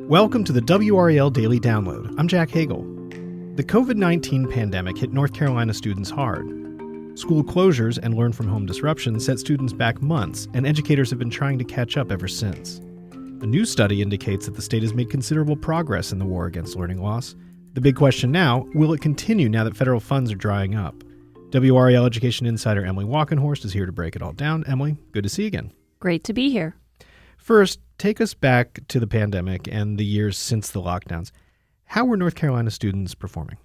Welcome to the WRAL Daily Download. I'm Jack Hagel. The COVID-19 pandemic hit North Carolina students hard. School closures and learn-from-home disruptions set students back months, and educators have been trying to catch up ever since. A new study indicates that the state has made considerable progress in the war against learning loss. The big question now, will it continue now that federal funds are drying up? WRAL Education Insider Emily Walkenhorst is here to break it all down. Emily, good to see you again. Great to be here. First, take us back to the pandemic and the years since the lockdowns. How were North Carolina students performing?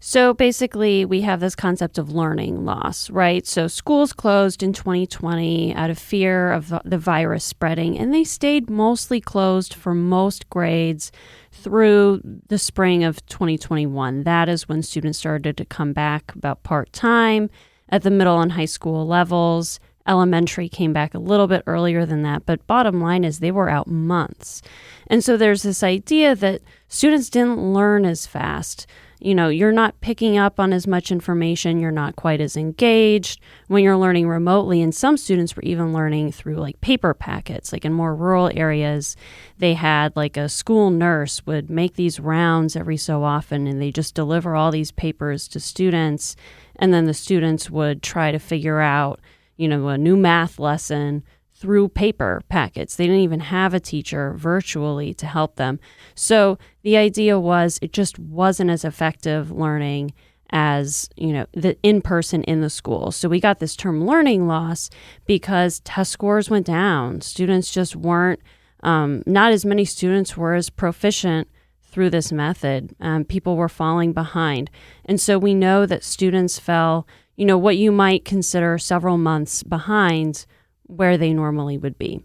So basically, we have this concept of learning loss, right? So schools closed in 2020 out of fear of the virus spreading, and they stayed mostly closed for most grades through the spring of 2021. That is when students started to come back about part-time at the middle and high school levels. Elementary came back a little bit earlier than that, but bottom line is they were out months. And so there's this idea that students didn't learn as fast. You know, you're not picking up on as much information. You're not quite as engaged when you're learning remotely. And some students were even learning through like paper packets. Like in more rural areas, they had like a school nurse would make these rounds every so often, and they just deliver all these papers to students. And then the students would try to figure out, you know, a new math lesson through paper packets. They didn't even have a teacher virtually to help them. So the idea was it just wasn't as effective learning as, you know, the in-person in the school. So we got this term learning loss because test scores went down. Students just weren't, not as many students were as proficient through this method. People were falling behind. And so we know that students fell, you know, what you might consider several months behind where they normally would be.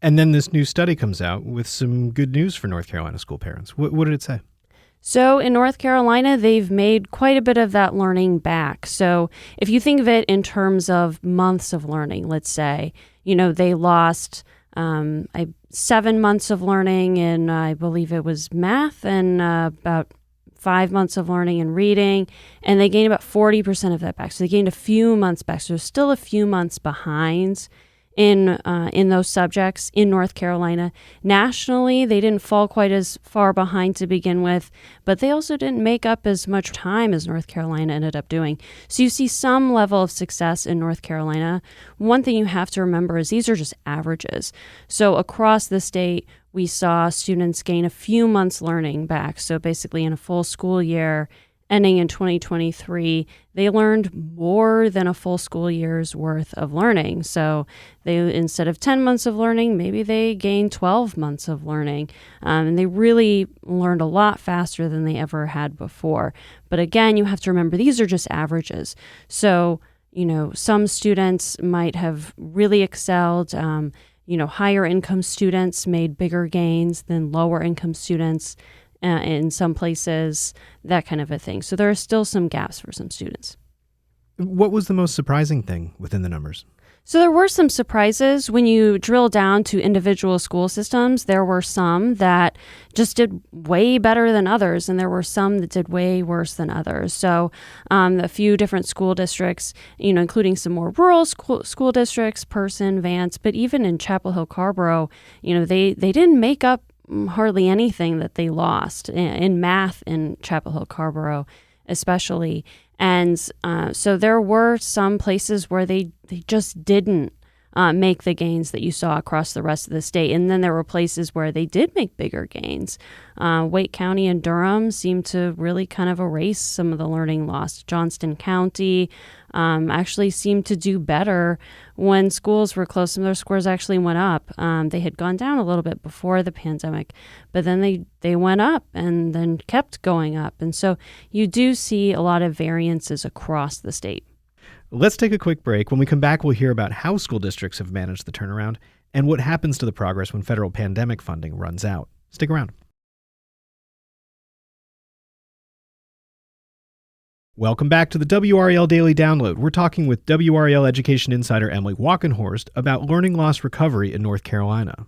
And then this new study comes out with some good news for North Carolina school parents. What did it say? So in North Carolina, they've made quite a bit of that learning back. So if you think of it in terms of months of learning, let's say, you know, they lost 7 months of learning in, I believe it was math, and about 5 months of learning and reading, and they gained about 40% of that back. So they gained a few months back. So they're still a few months behind in those subjects in North Carolina. Nationally, they didn't fall quite as far behind to begin with, but they also didn't make up as much time as North Carolina ended up doing. So you see some level of success in North Carolina. One thing you have to remember is these are just averages. So across the state, we saw students gain a few months learning back. So basically in a full school year ending in 2023, they learned more than a full school year's worth of learning. So they, instead of 10 months of learning, maybe they gained 12 months of learning. And they really learned a lot faster than they ever had before. But again, you have to remember, these are just averages. So, you know, some students might have really excelled. You know, higher income students made bigger gains than lower income students in some places, that kind of a thing. So there are still some gaps for some students. What was the most surprising thing within the numbers? So there were some surprises. When you drill down to individual school systems, there were some that just did way better than others, and there were some that did way worse than others. So a few different school districts, you know, including some more rural school districts, Person, Vance, but even in Chapel Hill, Carborough, you know, they didn't make up hardly anything that they lost in math in Chapel Hill, Carborough, especially. And so there were some places where they just didn't make the gains that you saw across the rest of the state. And then there were places where they did make bigger gains. Wake County and Durham seemed to really kind of erase some of the learning loss. Johnston County actually seemed to do better when schools were closed. Some of their scores actually went up. They had gone down a little bit before the pandemic, but then they went up and then kept going up. And so you do see a lot of variances across the state. Let's take a quick break. When we come back, we'll hear about how school districts have managed the turnaround and what happens to the progress when federal pandemic funding runs out. Stick around. Welcome back to the WRAL Daily Download. We're talking with WRAL Education Insider Emily Walkenhorst about learning loss recovery in North Carolina.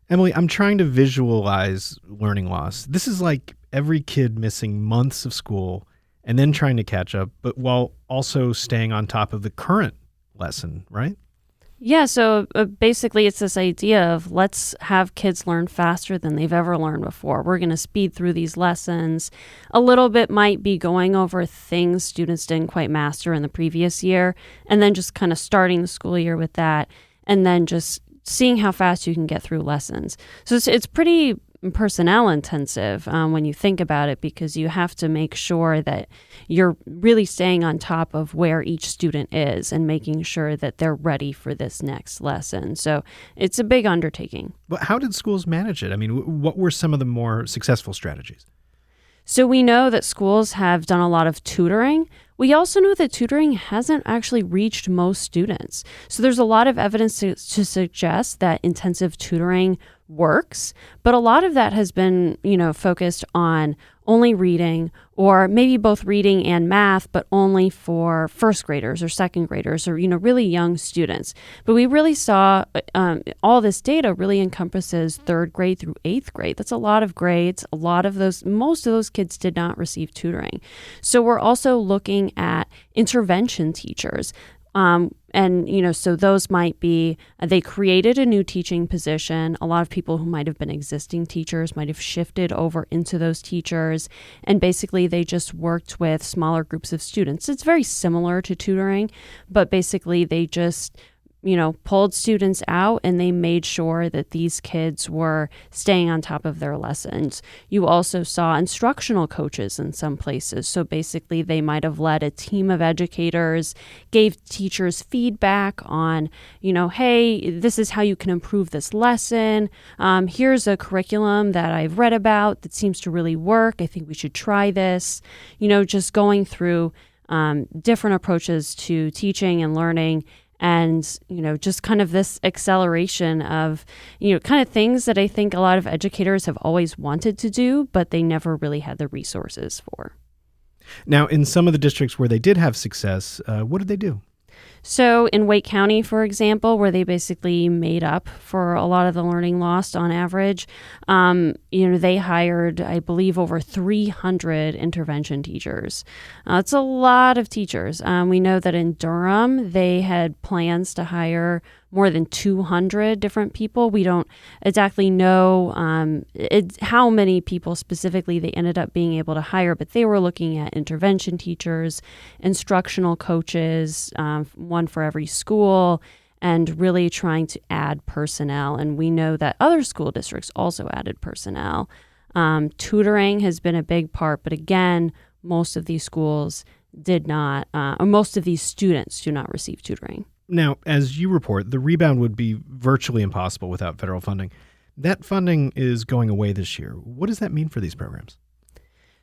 Emily, I'm trying to visualize learning loss. This is like every kid missing months of school and then trying to catch up, but while also staying on top of the current lesson, right? Yeah, so basically it's this idea of let's have kids learn faster than they've ever learned before. We're going to speed through these lessons. A little bit might be going over things students didn't quite master in the previous year, and then just kind of starting the school year with that, and then just seeing how fast you can get through lessons. So it's pretty personnel intensive when you think about it, because you have to make sure that you're really staying on top of where each student is and making sure that they're ready for this next lesson. So it's a big undertaking. But how did schools manage it? I mean, what were some of the more successful strategies? So we know that schools have done a lot of tutoring. We also know that tutoring hasn't actually reached most students. So there's a lot of evidence to suggest that intensive tutoring works, but a lot of that has been, focused on only reading, or maybe both reading and math, but only for first graders or second graders, or, really young students. But we really saw all this data really encompasses third grade through eighth grade. That's a lot of grades. Most of those kids did not receive tutoring. So we're also looking at intervention teachers. So those might be, they created a new teaching position. A lot of people who might have been existing teachers might have shifted over into those teachers. And basically they just worked with smaller groups of students. It's very similar to tutoring, but basically they just pulled students out and they made sure that these kids were staying on top of their lessons. You also saw instructional coaches in some places. So basically they might have led a team of educators, gave teachers feedback on, hey, this is how you can improve this lesson. Here's a curriculum that I've read about that seems to really work. I think we should try this. Just going through different approaches to teaching and learning. And, just kind of this acceleration of, kind of things that I think a lot of educators have always wanted to do, but they never really had the resources for. Now, in some of the districts where they did have success, what did they do? So in Wake County, for example, where they basically made up for a lot of the learning lost on average, they hired, I believe, over 300 intervention teachers. It's a lot of teachers. We know that in Durham, they had plans to hire more than 200 different people. We don't exactly know how many people specifically they ended up being able to hire, but they were looking at intervention teachers, instructional coaches, one for every school, and really trying to add personnel. And we know that other school districts also added personnel. Tutoring has been a big part, but again, most of these schools did not, or most of these students do not receive tutoring. Now, as you report, the rebound would be virtually impossible without federal funding. That funding is going away this year. What does that mean for these programs?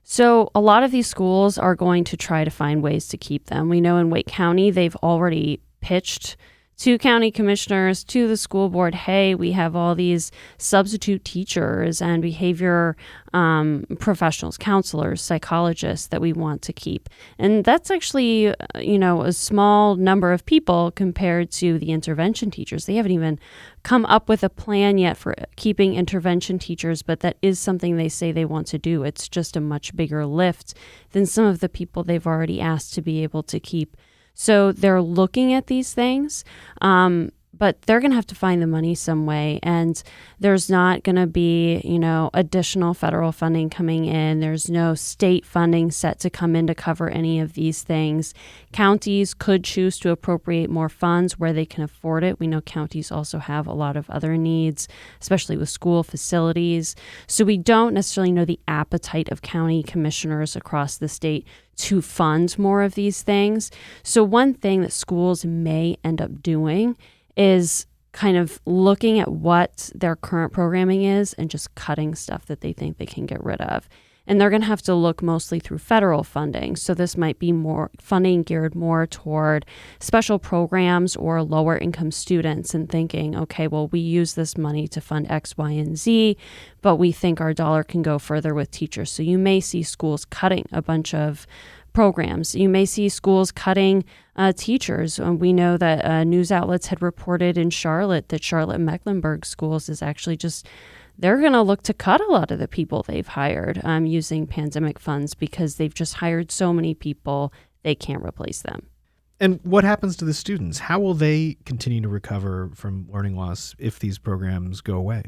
So a lot of these schools are going to try to find ways to keep them. We know in Wake County, they've already pitched to county commissioners, to the school board, hey, we have all these substitute teachers and behavior professionals, counselors, psychologists that we want to keep. And that's actually, a small number of people compared to the intervention teachers. They haven't even come up with a plan yet for keeping intervention teachers, but that is something they say they want to do. It's just a much bigger lift than some of the people they've already asked to be able to keep. So they're looking at these things, but they're going to have to find the money some way. And there's not going to be, additional federal funding coming in. There's no state funding set to come in to cover any of these things. Counties could choose to appropriate more funds where they can afford it. We know counties also have a lot of other needs, especially with school facilities. So we don't necessarily know the appetite of county commissioners across the state to fund more of these things. So one thing that schools may end up doing is kind of looking at what their current programming is and just cutting stuff that they think they can get rid of. And they're going to have to look mostly through federal funding. So this might be more funding geared more toward special programs or lower income students, and thinking, okay, well, we use this money to fund X, Y, and Z, but we think our dollar can go further with teachers. So you may see schools cutting a bunch of programs. You may see schools cutting teachers. We know that news outlets had reported in Charlotte that Charlotte Mecklenburg schools is actually they're going to look to cut a lot of the people they've hired using pandemic funds, because they've just hired so many people, they can't replace them. And what happens to the students? How will they continue to recover from learning loss if these programs go away?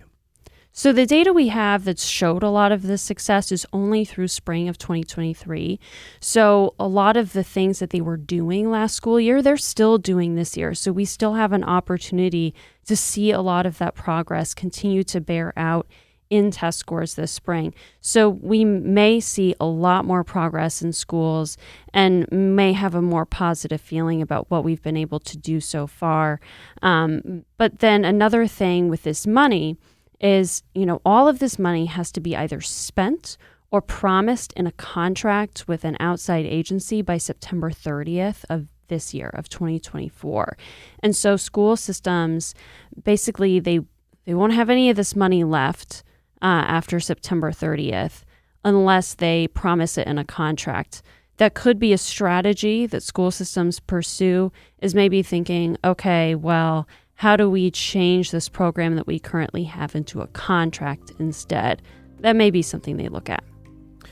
So the data we have that showed a lot of this success is only through spring of 2023. So a lot of the things that they were doing last school year, they're still doing this year. So we still have an opportunity to see a lot of that progress continue to bear out in test scores this spring. So we may see a lot more progress in schools and may have a more positive feeling about what we've been able to do so far. But then another thing with this money is, all of this money has to be either spent or promised in a contract with an outside agency by September 30th of this year, of 2024. And so school systems, basically, they won't have any of this money left after September 30th unless they promise it in a contract. That could be a strategy that school systems pursue, is maybe thinking, okay, well, how do we change this program that we currently have into a contract instead? That may be something they look at.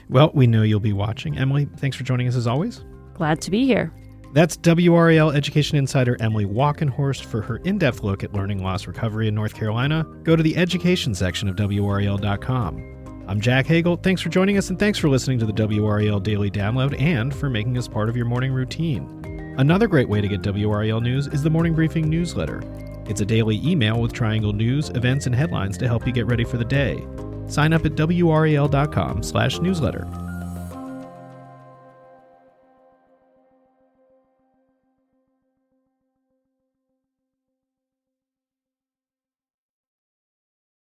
Well, we know you'll be watching. Emily, thanks for joining us as always. Glad to be here. That's WRAL Education Insider Emily Walkenhorst for her in-depth look at learning loss recovery in North Carolina. Go to the education section of WRAL.com. I'm Jack Hagel. Thanks for joining us, and thanks for listening to the WRAL Daily Download and for making us part of your morning routine. Another great way to get WRAL news is the Morning Briefing newsletter. It's a daily email with Triangle news, events, and headlines to help you get ready for the day. Sign up at WRAL.com/newsletter.